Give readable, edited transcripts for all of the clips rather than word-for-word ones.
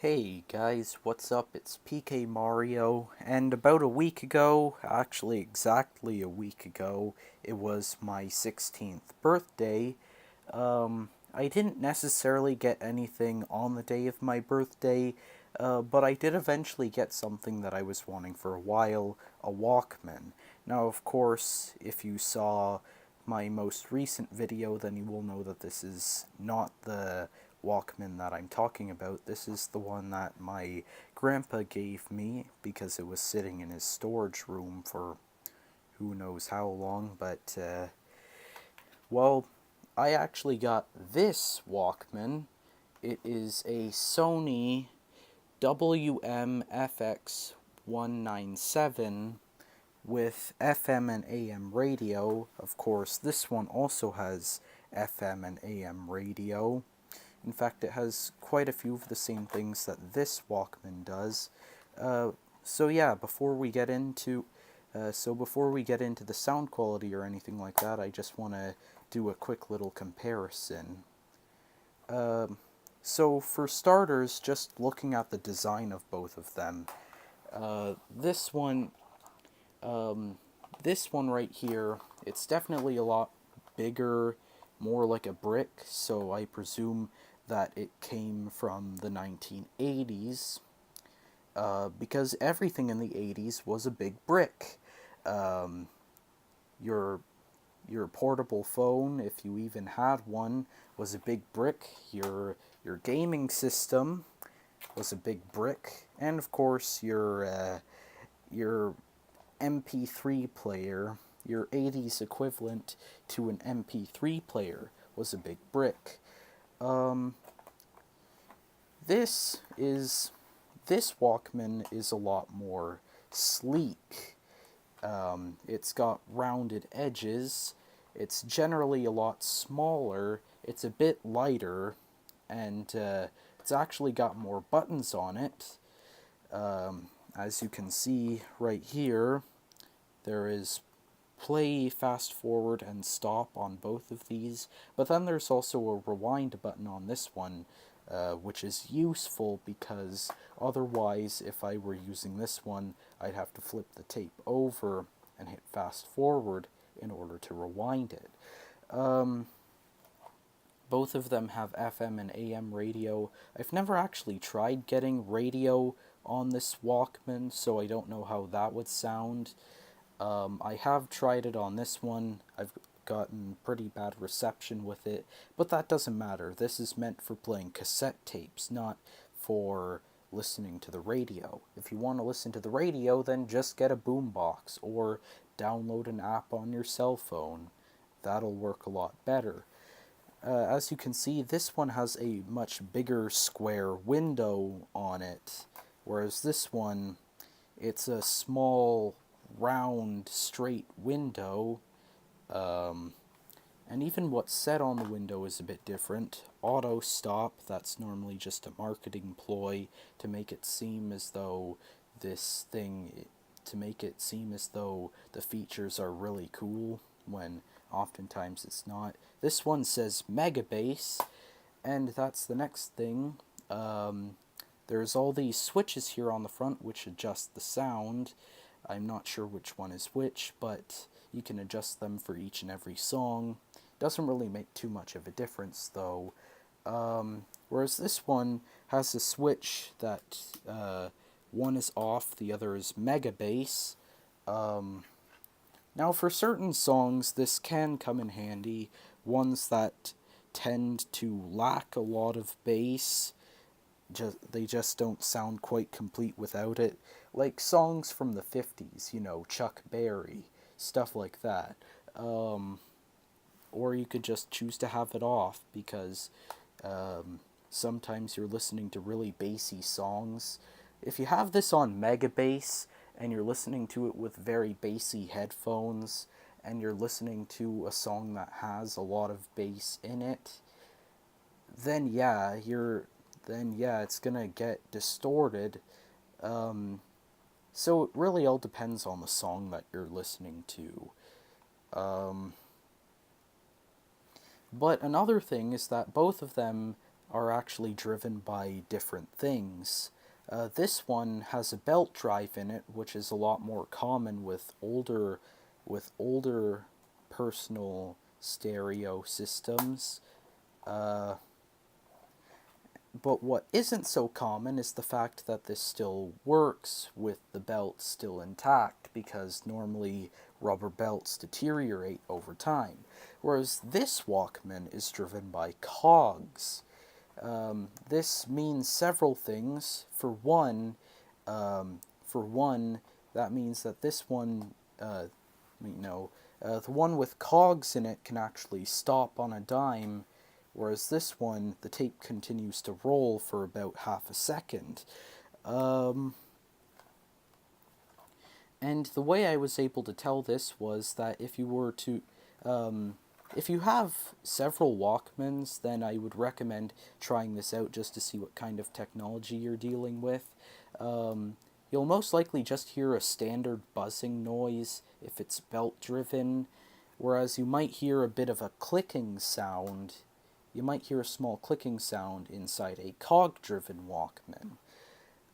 Hey guys, what's up? It's PkmariO, and about a week ago, actually exactly a week ago, it was my 16th birthday. I didn't necessarily get anything on the day of my birthday, but I did eventually get something that I was wanting for a while, a Walkman. Now, of course, if you saw my most recent video, then you will know that this is not the Walkman that I'm talking about. This is the one that my grandpa gave me because it was sitting in his storage room for who knows how long, but, well, I actually got this Walkman. It is a Sony WM-FX197 with FM and AM radio. Of course, this one also has FM and AM radio. In fact, it has quite a few of the same things that this Walkman does. So yeah, before we get into the sound quality or anything like that, I just want to do a quick little comparison. So for starters, just looking at the design of both of them, uh, this one, this one right here, it's definitely a lot bigger, more like a brick. So I presume that it came from the 1980s, because everything in the 80s was a big brick. Um, your your portable phone, if you even had one, was a big brick. Your gaming system was a big brick, and of course your MP3 player, your 80s equivalent to an MP3 player, was a big brick. Um, this is this Walkman is a lot more sleek. It's got rounded edges. It's generally a lot smaller. It's a bit lighter, and it's actually got more buttons on it. As you can see right here, there is play, fast forward, and stop on both of these. But then there's also a rewind button on this one, which is useful because otherwise, if I were using this one, I'd have to flip the tape over and hit fast forward in order to rewind it. Um, Both of them have FM and AM radio. I've never actually tried getting radio on this Walkman, so I don't know how that would sound. I have tried it on this one. I've gotten pretty bad reception with it, but that doesn't matter. This is meant for playing cassette tapes, not for listening to the radio. If you want to listen to the radio, then just get a boombox or download an app on your cell phone. That'll work a lot better. As you can see, this one has a much bigger square window on it, whereas this one, it's a small, round, straight window, um, and even what's said on the window is a bit different. Auto stop, that's normally just a marketing ploy to make it seem as though this thing, to make it seem as though the features are really cool, when oftentimes it's not. This one says Mega Bass, and that's the next thing. There's all these switches here on the front which adjust the sound. I'm not sure which one is which, but you can adjust them for each and every song. Doesn't really make too much of a difference though. Whereas this one has a switch that one is off, the other is Mega Bass. Now for certain songs this can come in handy, ones that tend to lack a lot of bass. They just don't sound quite complete without it. Like songs from the 50s, Chuck Berry, stuff like that. Or you could just choose to have it off because sometimes you're listening to really bassy songs. If you have this on Mega Bass and you're listening to it with very bassy headphones and you're listening to a song that has a lot of bass in it, then yeah, it's gonna get distorted. So it really all depends on the song that you're listening to. Um, but another thing is that both of them are actually driven by different things. This one has a belt drive in it, which is a lot more common with older personal stereo systems. Uh, but what isn't so common is the fact that this still works with the belt still intact, because normally rubber belts deteriorate over time. Whereas this Walkman is driven by cogs. This means several things. For one, that means that this one, the one with cogs in it can actually stop on a dime, whereas this one, the tape continues to roll for about half a second. And the way I was able to tell this was that if you have several Walkmans, then I would recommend trying this out just to see what kind of technology you're dealing with. You'll most likely just hear a standard buzzing noise if it's belt driven, whereas you might hear a bit of a clicking sound. You might hear a small clicking sound inside a cog driven Walkman.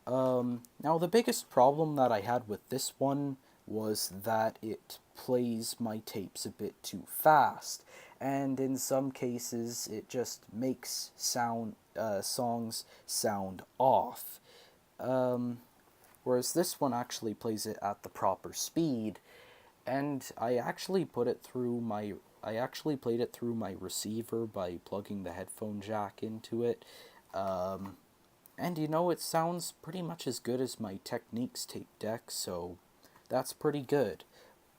Now, the biggest problem that I had with this one was that it plays my tapes a bit too fast, and in some cases it just makes songs sound off. Whereas this one actually plays it at the proper speed, and I actually played it through my receiver by plugging the headphone jack into it. And it sounds pretty much as good as my Technics tape deck, so that's pretty good.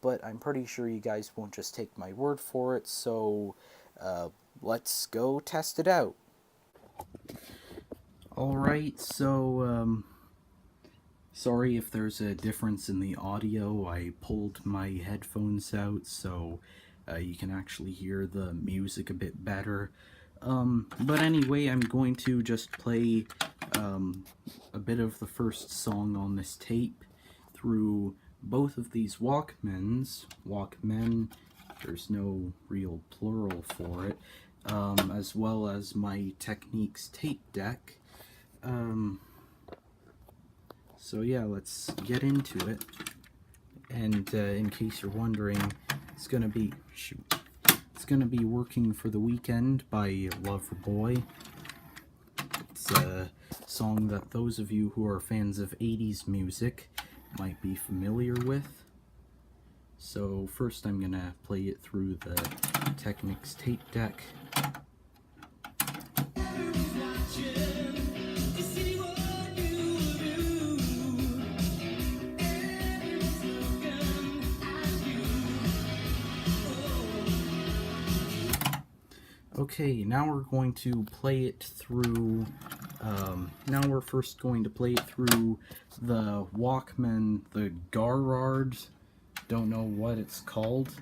But I'm pretty sure you guys won't just take my word for it, so let's go test it out. Alright, so sorry if there's a difference in the audio. I pulled my headphones out so you can actually hear the music a bit better. But anyway, I'm going to just play a bit of the first song on this tape through both of these Walkmans. Walkmen, there's no real plural for it, as well as my Technics tape deck. So yeah, let's get into it. And in case you're wondering, it's gonna be Working for the Weekend by Loverboy. It's a song that those of you who are fans of 80s music might be familiar with. So first I'm gonna play it through the Technics tape deck. Okay, now we're going to play it through, now we're first going to play it through the Walkman, the Garrard, don't know what it's called,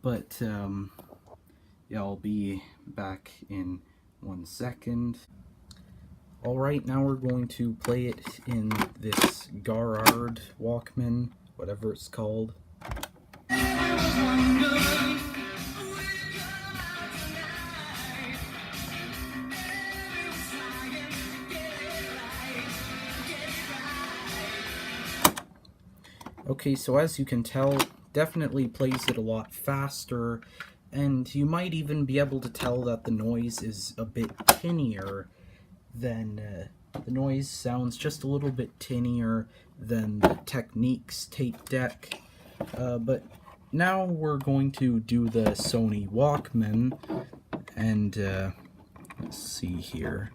but, yeah, I'll be back in 1 second. Alright, now we're going to play it in this Garrard Walkman, whatever it's called. Okay, so as you can tell, definitely plays it a lot faster, and you might even be able to tell that the noise is a bit tinnier than, the noise sounds just a little bit tinnier than the Technics tape deck. But now we're going to do the Sony Walkman, and let's see here.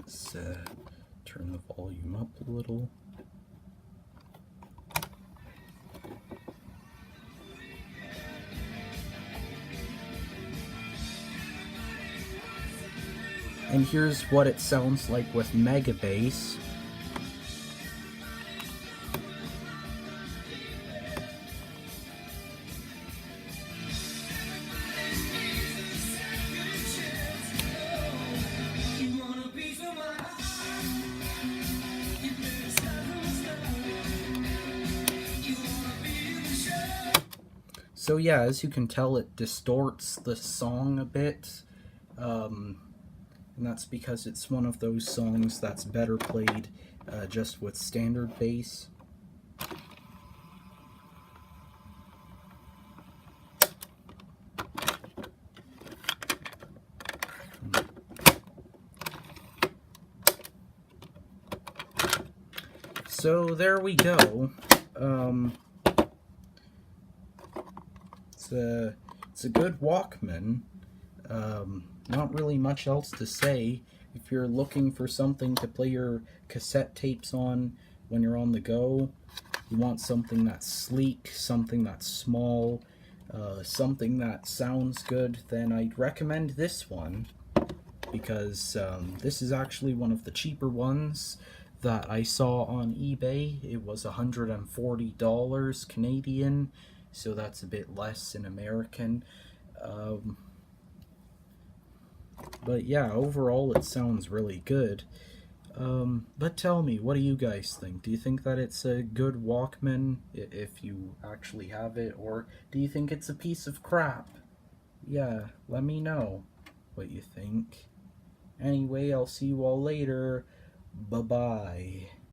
Let's turn the volume up a little. And here's what it sounds like with Mega Bass. So yeah, as you can tell, it distorts the song a bit. And that's because it's one of those songs that's better played just with standard bass. So there we go. It's a good Walkman. Not really much else to say. If you're looking for something to play your cassette tapes on when you're on the go, you want something that's sleek, something that's small, something that sounds good, then I'd recommend this one, because this is actually one of the cheaper ones that I saw on eBay. It was $140 Canadian, so that's a bit less in American. But yeah, overall it sounds really good. But tell me, what do you guys think? Do you think that it's a good Walkman, if you actually have it, or do you think it's a piece of crap? Yeah, let me know what you think. Anyway, I'll see you all later. Bye-bye.